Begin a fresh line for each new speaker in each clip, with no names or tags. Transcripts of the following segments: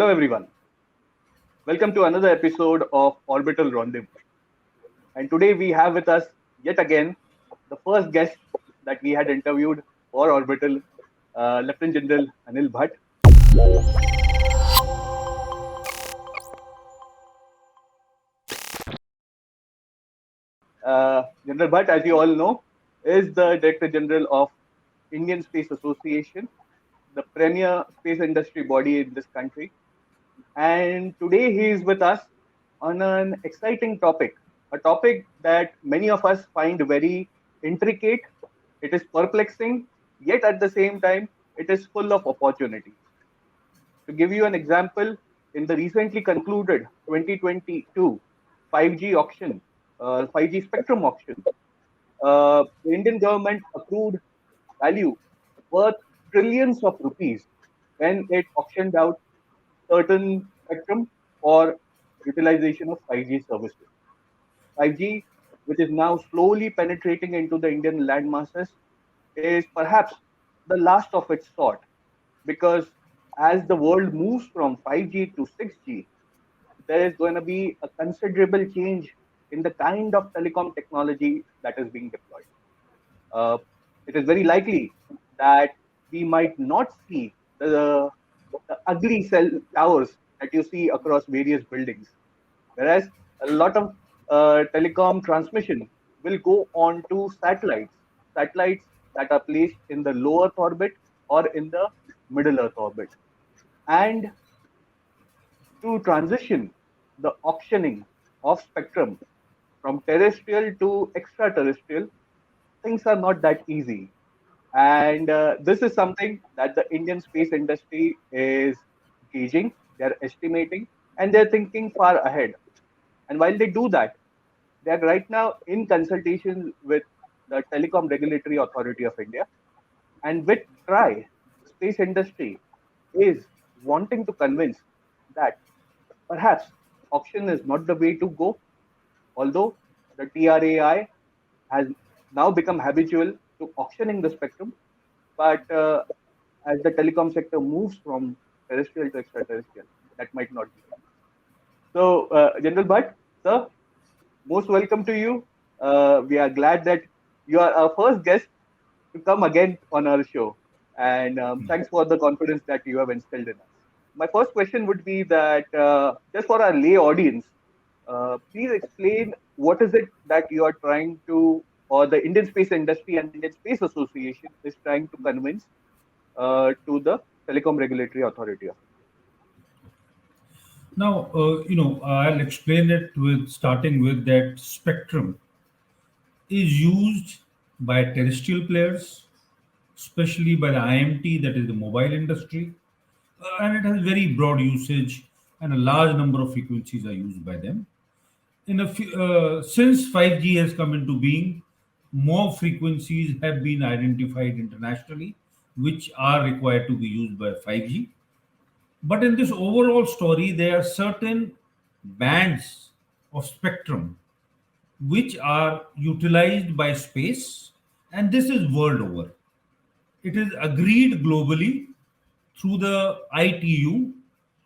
Hello, everyone. Welcome to another episode of Orbital Rendezvous. And today we have with us yet again the first guest that we had interviewed for Orbital, Lieutenant General Anil Bhatt. General Bhatt, as you all know, is the Director General of Indian Space Association, the premier space industry body in this country. And today he is with us on an exciting topic, a topic that many of us find very intricate. It is perplexing, yet at the same time, it is full of opportunities. To give you an example, in the recently concluded 2022 5G auction, 5G spectrum auction, the Indian government accrued value worth trillions of rupees when it auctioned out certain spectrum for utilization of 5G services. 5G, which is now slowly penetrating into the Indian land masses, is perhaps the last of its sort because as the world moves from 5G to 6G, there is going to be a considerable change in the kind of telecom technology that is being deployed. Uh, it is very likely that we might not see the ugly cell towers that you see across various buildings, whereas a lot of telecom transmission will go on to satellites that are placed in the low Earth orbit or in the middle Earth orbit. And to transition the auctioning of spectrum from terrestrial to extraterrestrial, things are not that easy. And this is something that the Indian space industry is gauging, they're estimating, and they're thinking far ahead. And while they do that, they're right now in consultation with the Telecom Regulatory Authority of India. And with TRI, the space industry is wanting to convince that perhaps auction is not the way to go, although the TRAI has now become habitual to auctioning the spectrum. But as the telecom sector moves from terrestrial to extraterrestrial, that might not be. So, General Bhatt, sir, most welcome to you. We are glad that you are our first guest to come again on our show. And thanks for the confidence that you have instilled in us. My first question would be that just for our lay audience, please explain what is it that you are trying to, or the Indian space industry and Indian Space Association is trying to convince to the Telecom Regulatory Authority of
Now, I'll explain it with starting with that spectrum is used by terrestrial players, especially by the IMT, that is the mobile industry, and it has very broad usage, and a large number of frequencies are used by them. Since 5G has come into being, more frequencies have been identified internationally, which are required to be used by 5G. But in this overall story, there are certain bands of spectrum which are utilized by space, and this is world over. It is agreed globally through the ITU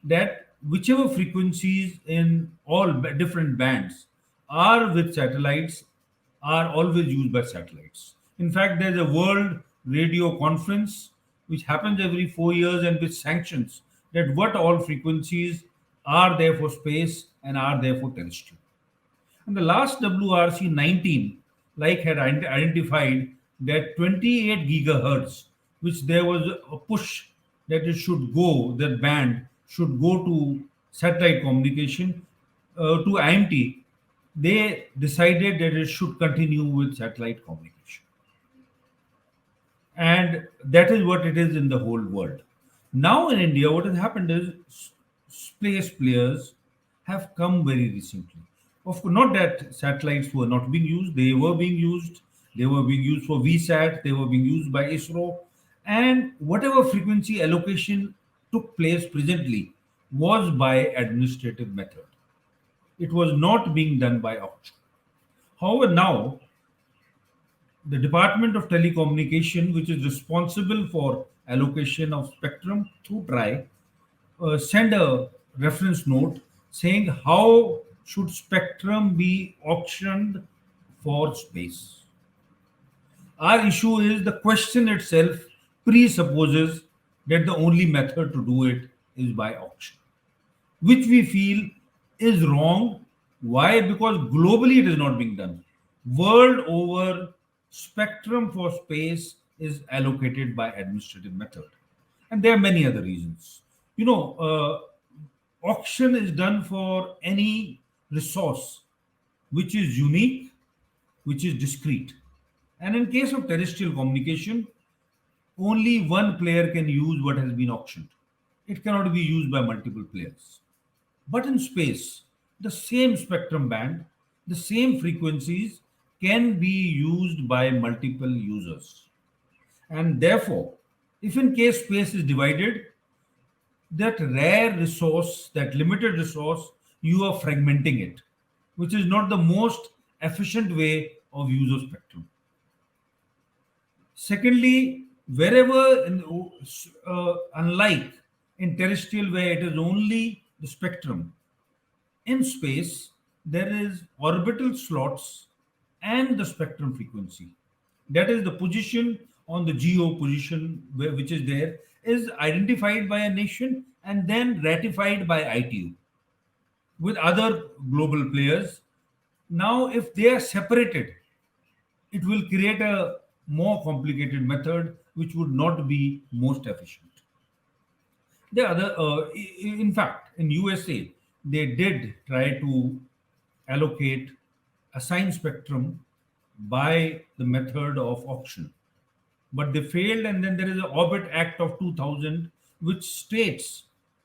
that whichever frequencies in all different bands are with satellites are always used by satellites. In fact, there's a world radio conference which happens every 4 years and which sanctions that what all frequencies are there for space and are there for terrestrial. And the last WRC 19, like had identified that 28 gigahertz, which there was a push that it should go, that band should go to satellite communication to IMT, they decided that it should continue with satellite communication. And that is what it is in the whole world. Now in India, what has happened is space players have come very recently. Of course, not that satellites were not being used, they were being used. They were being used for VSAT, they were being used by ISRO, and whatever frequency allocation took place presently was by administrative method. It was not being done by auction. However, now the Department of Telecommunication, which is responsible for allocation of spectrum through TRI, send a reference note saying how should spectrum be auctioned for space. Our issue is the question itself presupposes that the only method to do it is by auction, which we feel is wrong. Why? Because globally it is not being done. World over, spectrum for space is allocated by administrative method, and there are many other reasons. You know, auction is done for any resource which is unique, which is discrete. And in case of terrestrial communication, only one player can use what has been auctioned. It cannot be used by multiple players. But in space, the same spectrum band, the same frequencies can be used by multiple users. And therefore, if in case space is divided, that rare resource, that limited resource, you are fragmenting it, which is not the most efficient way of use of spectrum. Secondly, wherever, unlike in terrestrial where it is only the spectrum, in space there is orbital slots and the spectrum frequency. That is the position on the geo position which is there is identified by a nation and then ratified by ITU with other global players. Now, if they are separated, it will create a more complicated method which would not be most efficient. The other, in fact, in USA, they did try to allocate assigned spectrum by the method of auction, but they failed. And then there is the Orbit Act of 2000, which states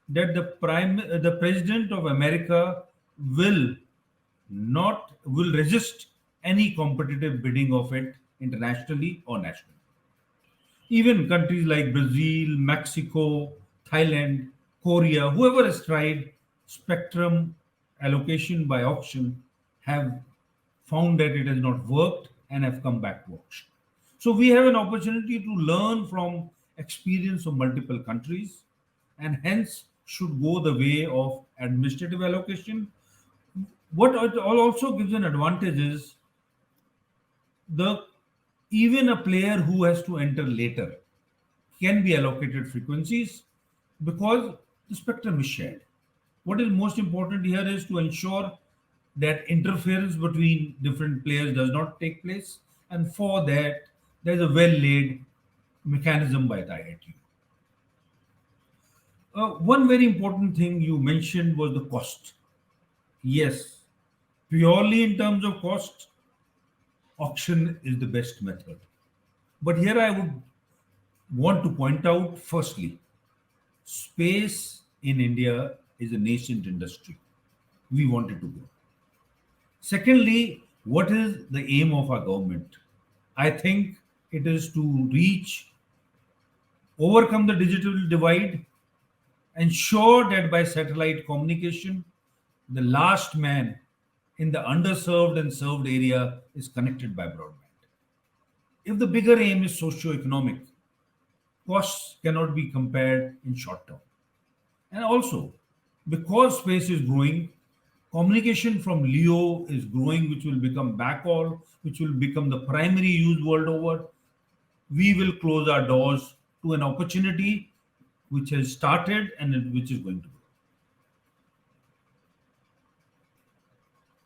that the president of America will will resist any competitive bidding of it internationally or nationally. Even countries like Brazil, Mexico, Thailand, Korea, whoever has tried spectrum allocation by auction have found that it has not worked and have come back to auction. So we have an opportunity to learn from experience of multiple countries and hence should go the way of administrative allocation. What it also gives an advantage is the even a player who has to enter later can be allocated frequencies because the spectrum is shared. What is most important here is to ensure that interference between different players does not take place, and for that, there's a well laid mechanism by the IIT. One very important thing you mentioned was the cost. Yes, purely in terms of cost, auction is the best method. But here I would want to point out firstly, space in India is a nascent industry. We want it to grow. Secondly, what is the aim of our government? I think it is to overcome the digital divide, ensure that by satellite communication, the last man in the underserved and served area is connected by broadband. If the bigger aim is socio-economic, costs cannot be compared in short term. And also, because space is growing, communication from LEO is growing, which will become backhaul, which will become the primary use world over. We will close our doors to an opportunity which has started and which is going to grow.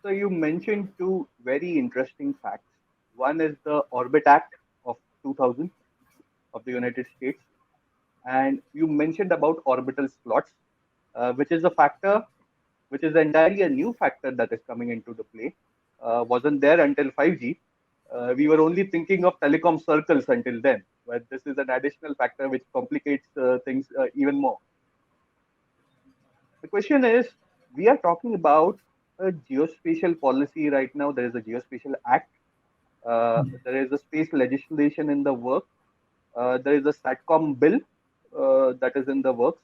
So you mentioned two very interesting facts. One is the Orbit Act of 2000 of the United States, and you mentioned about orbital slots, which is a factor, which is entirely a new factor that is coming into the play. Wasn't there until 5G. We were only thinking of telecom circles until then, but this is an additional factor which complicates things even more. The question is, we are talking about a geospatial policy right now. There is a geospatial act. There is a space legislation in the work. There is a SATCOM bill that is in the works.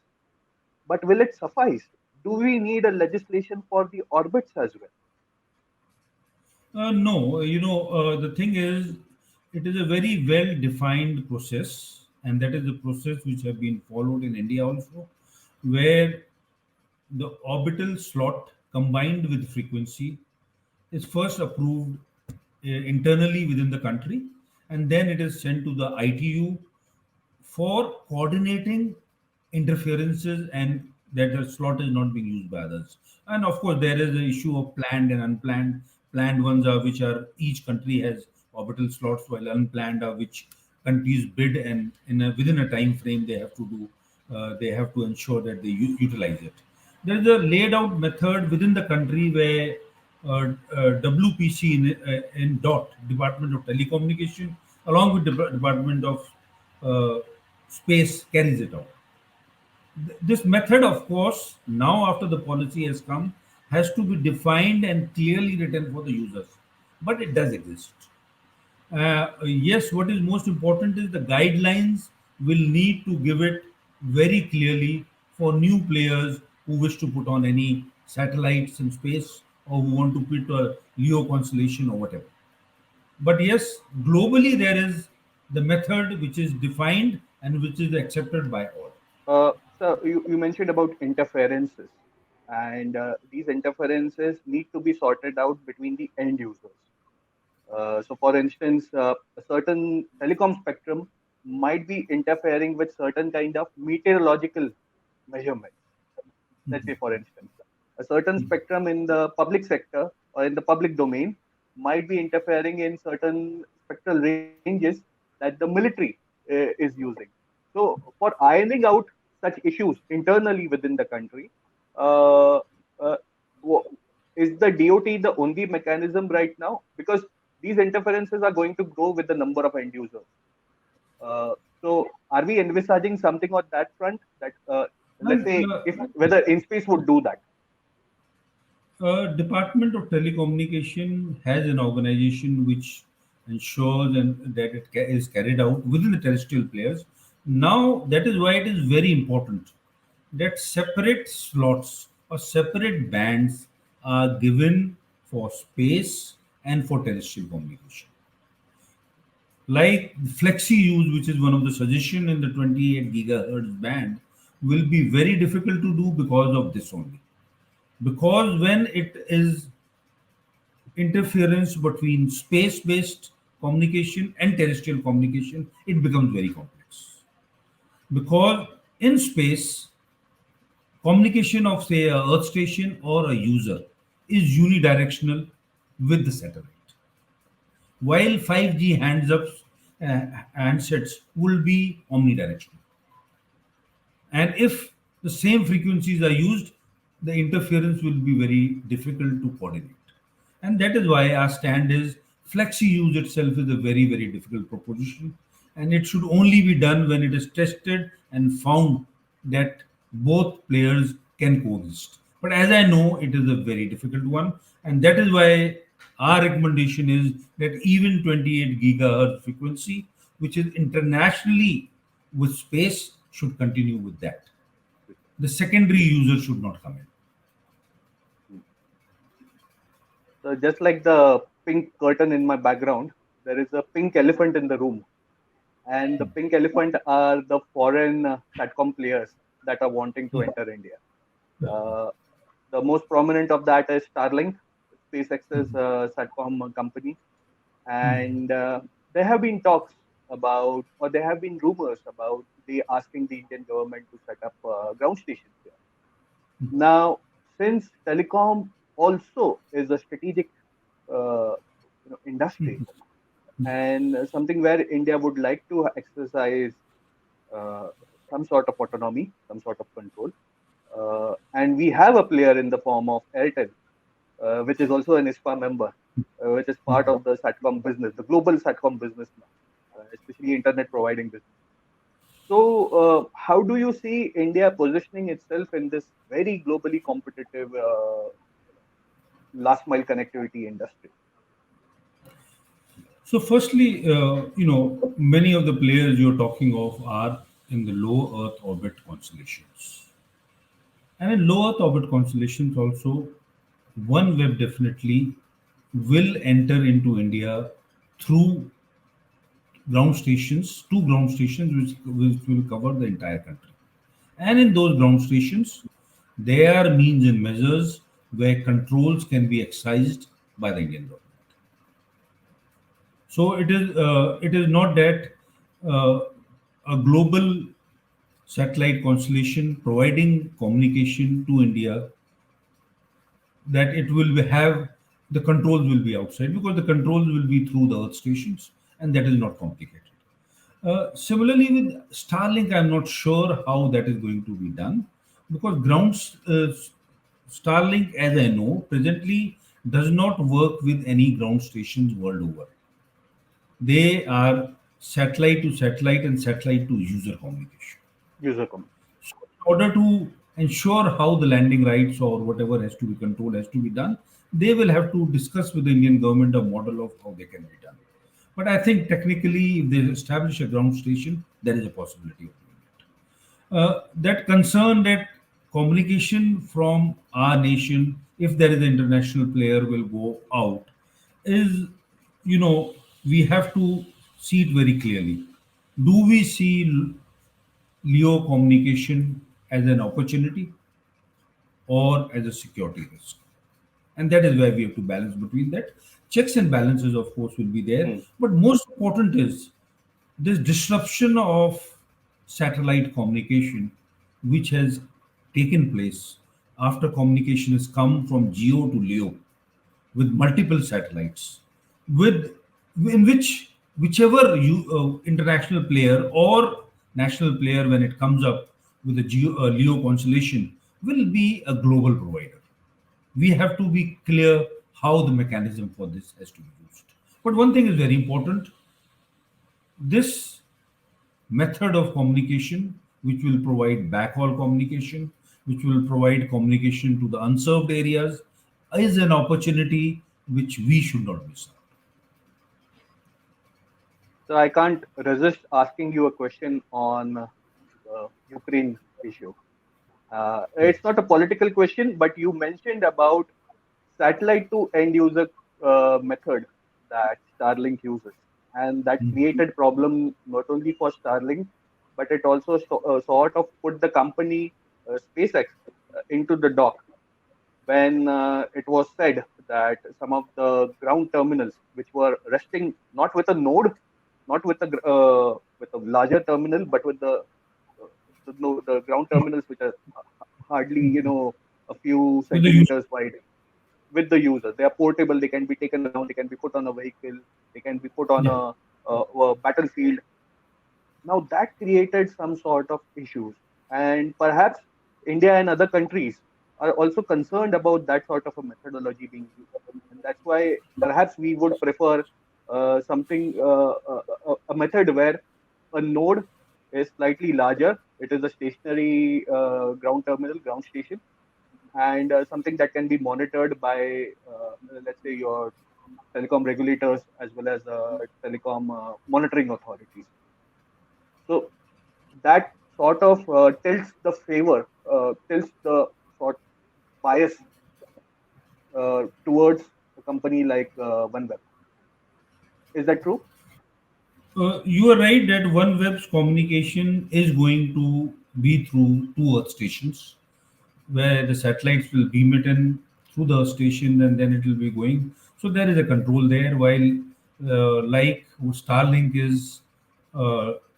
But will it suffice? Do we need a legislation for the orbits as well?
No, the thing is, it is a very well defined process, and that is the process which have been followed in India also. where the orbital slot combined with frequency is first approved internally within the country, and then it is sent to the ITU for coordinating interferences and that the slot is not being used by others. And of course, there is the issue of planned and unplanned. Planned ones are which are each country has orbital slots, while unplanned are which countries bid and within a time frame they have to do. They have to ensure that they utilize it. There is a laid out method within the country where WPC in DOT, Department of Telecommunication, along with the Department of uh, Space carries it out. This method, of course, now after the policy has come, has to be defined and clearly written for the users. But it does exist. Yes, what is most important is the guidelines will need to give it very clearly for new players who wish to put on any satellites in space or who want to put a LEO constellation or whatever. But yes, globally there is the method which is defined and which is accepted by all.
So you mentioned about interferences, and these interferences need to be sorted out between the end users. So, for instance, a certain telecom spectrum might be interfering with certain kind of meteorological measurements. Let's say, for instance, a certain spectrum in the public sector or in the public domain might be interfering in certain spectral ranges that the military is using. So, for ironing out such issues internally within the country, uh, uh, wo- is the DOT the only mechanism right now? Because these interferences are going to grow with the number of end users. So, are we envisaging something on that front? That let's
And
say if whether InSpace would do that.
Department of Telecommunication has an organization which ensures and that it is carried out within the terrestrial players. Now, that is why it is very important that separate slots or separate bands are given for space and for terrestrial communication. Like flexi use, which is one of the suggestion in the 28 gigahertz band, will be very difficult to do because of this only. Because when it is interference between space based communication and terrestrial communication, it becomes very complex. Because in space, communication of, say, a Earth station or a user is unidirectional with the satellite, while 5G handsets will be omnidirectional. And if the same frequencies are used, the interference will be very difficult to coordinate. And that is why our stand is flexi use itself is a very, very difficult proposition. And it should only be done when it is tested and found that both players can coexist. But as I know, it is a very difficult one. And that is why our recommendation is that even 28 gigahertz frequency, which is internationally with space, should continue with that. The secondary user should not come in.
So just like the pink curtain in my background, there is a pink elephant in the room, and the pink elephant are the foreign satcom players that are wanting to
Yeah.
enter India.
Yeah.
Uh, the most prominent of that is Starlink, SpaceX's satcom company, and there have been talks about, or there have been rumors about they asking the Indian government to set up ground stations here. Now, since telecom also is a strategic industry, and something where India would like to exercise uh, some sort of autonomy, some sort of control. And we have a player in the form of Airtel, which is also an ISPA member, which is part of the SATCOM business, the global SATCOM business now, especially internet providing business. So, how do you see India positioning itself in this very globally competitive last mile connectivity industry?
So, firstly, many of the players you're talking of are in the low Earth orbit constellations. And in low Earth orbit constellations, also, OneWeb definitely will enter into India through ground stations, two ground stations which will cover the entire country. And in those ground stations, there are means and measures where controls can be exercised by the Indian government. So it is not that uh, a global satellite constellation providing communication to India, that it will have the controls will be outside, because the controls will be through the earth stations, and that is not complicated. Similarly, with Starlink, I'm not sure how that is going to be done, because Starlink, as I know, presently does not work with any ground stations world over. They are satellite to satellite and satellite to user communication.
User comment.
So, in order to ensure how the landing rights or whatever has to be controlled has to be done, they will have to discuss with the Indian government a model of how they can be done. But I think technically, if they establish a ground station, there is a possibility of doing it. That concern that communication from our nation, if there is an international player, will go out, is, you know, we have to see it very clearly. Do we see Leo communication as an opportunity or as a security risk? And that is where we have to balance between that. Checks and balances, of course, will be there.
Hmm.
But most important is this disruption of satellite communication, which has taken place after communication has come from GEO to LEO with multiple satellites, with in which whichever international player or national player, when it comes up with a LEO constellation, will be a global provider. We have to be clear how the mechanism for this has to be used. But one thing is very important: this method of communication, which will provide backhaul communication, which will provide communication to the unserved areas, is an opportunity which we should not miss out.
So I can't resist asking you a question on the Ukraine issue.
Yes.
It's not a political question, but you mentioned about satellite to end user method that Starlink uses, and that created problem not only for Starlink, but it also sort of put the company SpaceX into the dock when it was said that some of the ground terminals which were resting not with a node, not with a larger terminal, but with uh, the ground terminals which are hardly a few
With the user.
centimeters wide with the user. They are portable. They can be taken around. They can be put on a vehicle. They can be put on
Yeah.
a battlefield. Now that created some sort of issues, and perhaps India and other countries are also concerned about that sort of a methodology being used, and that's why perhaps we would prefer a method where a node is slightly larger. It is a stationary ground terminal, ground station, and something that can be monitored by, let's say, your telecom regulators as well as telecom monitoring authorities. So that sort of tilts the sort bias towards a company like OneWeb. Is that true?
You are right that OneWeb's communication is going to be through two Earth stations, where the satellites will beam it in through the station, and then it will be going. So there is a control there. While like Starlink is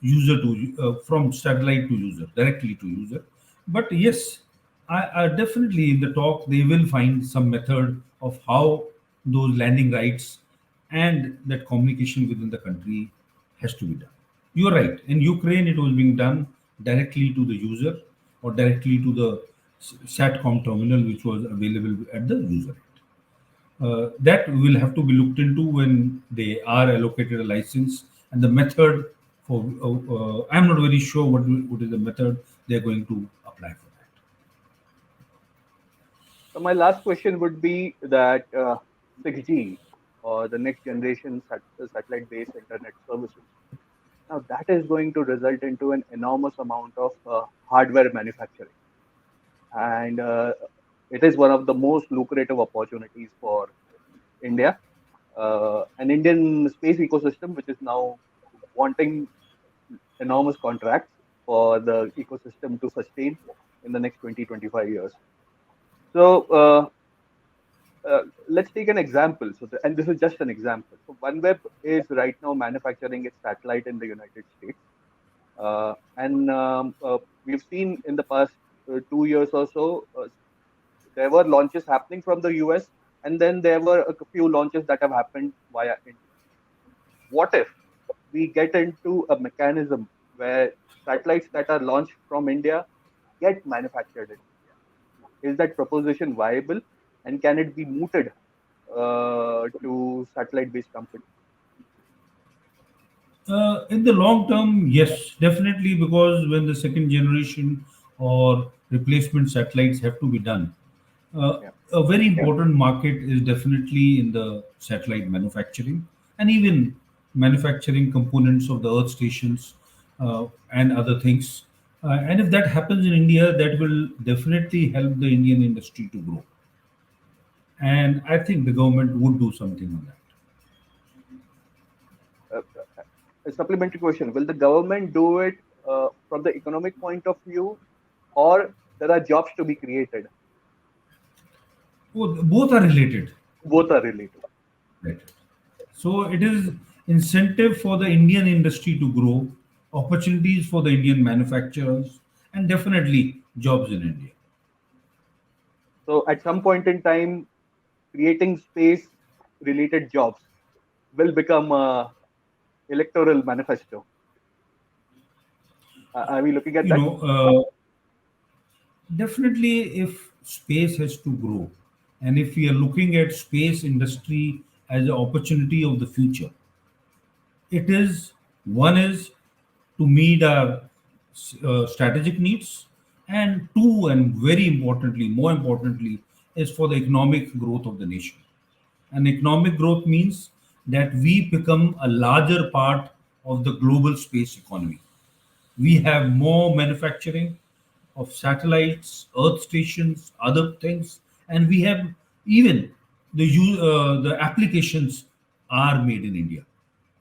user to from satellite to user, directly to user. But yes, I definitely in the talk they will find some method of how those landing rights and that communication within the country has to be done. You are right. In Ukraine, it was being done directly to the user or directly to the SATCOM terminal, which was available at the user end. That will have to be looked into when they are allocated a license, and the method for. I'm not very sure what is the method they are going to apply for that.
So my last question would be that 6G or the next generation satellite-based internet services. Now that is going to result into an enormous amount of hardware manufacturing, and it is one of the most lucrative opportunities for India, an Indian space ecosystem which is now wanting enormous contracts. for the ecosystem to sustain in the next 20-25 years. So let's take an example. And this is just an example. So OneWeb is right now manufacturing its satellite in the United States. And we've seen in the past 2 years or so, there were launches happening from the US, and then there were a few launches that have happened via India. What if we get into a mechanism where satellites that are launched from India get manufactured in India? Is that proposition viable, and can it be mooted to satellite-based companies?
In the long term, yes, definitely, because when the second generation or replacement satellites have to be done,
Yeah.
a very important market is definitely in the satellite manufacturing and even manufacturing components of the earth stations and other things. And if that happens in India, that will definitely help the Indian industry to grow. And I think the government would do something on that.
A supplementary question: will the government do it from the economic point of view, or there are jobs to be created?
Oh, both are related.
Both are related.
Right. So it is incentive for the Indian industry to grow, opportunities for the Indian manufacturers, and definitely jobs in India.
So at some point in time, creating space-related jobs will become a electoral manifesto. Are we looking at
You
that?
know, definitely if space has to grow, and if we are looking at space industry as an opportunity of the future, it is one is to meet our strategic needs, and two, and very importantly, more importantly, is for the economic growth of the nation. And economic growth means that we become a larger part of the global space economy. We have more manufacturing of satellites, earth stations, other things, and we have even the applications are made in India,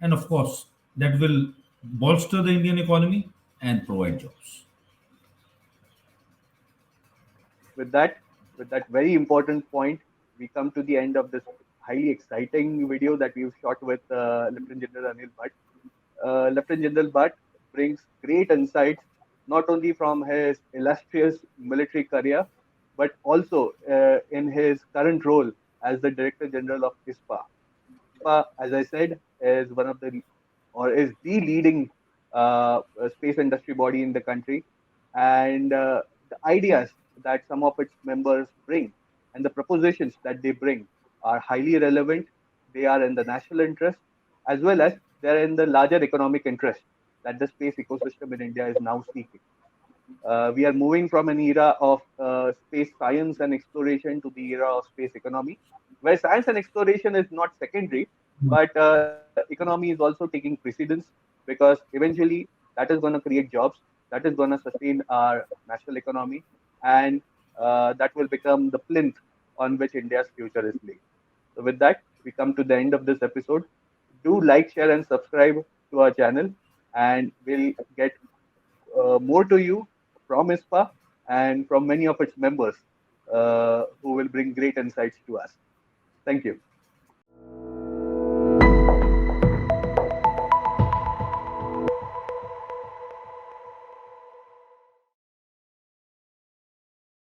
and of course that will bolster the Indian economy and provide jobs.
With that, with that very important point, we come to the end of this highly exciting video that we've shot with Lieutenant General Anil Bhatt. Lieutenant General Bhatt brings great insights not only from his illustrious military career, but also in his current role as the Director General of ISPA. ISPA, as I said, is one of the or is the leading space industry body in the country, and the ideas that some of its members bring and the propositions that they bring are highly relevant. They are in the national interest, as well as they're in the larger economic interest that the space ecosystem in India is now seeking. We are moving from an era of space science and exploration to the era of space economy, where science and exploration is not secondary, but economy is also taking precedence, because eventually that is going to create jobs, that is going to sustain our national economy, and that will become the plinth on which India's future is laid. So, with that, we come to the end of this episode. Do like, share, and subscribe to our channel, and we'll get more to you from ISPA and from many of its members who will bring great insights to us. Thank you.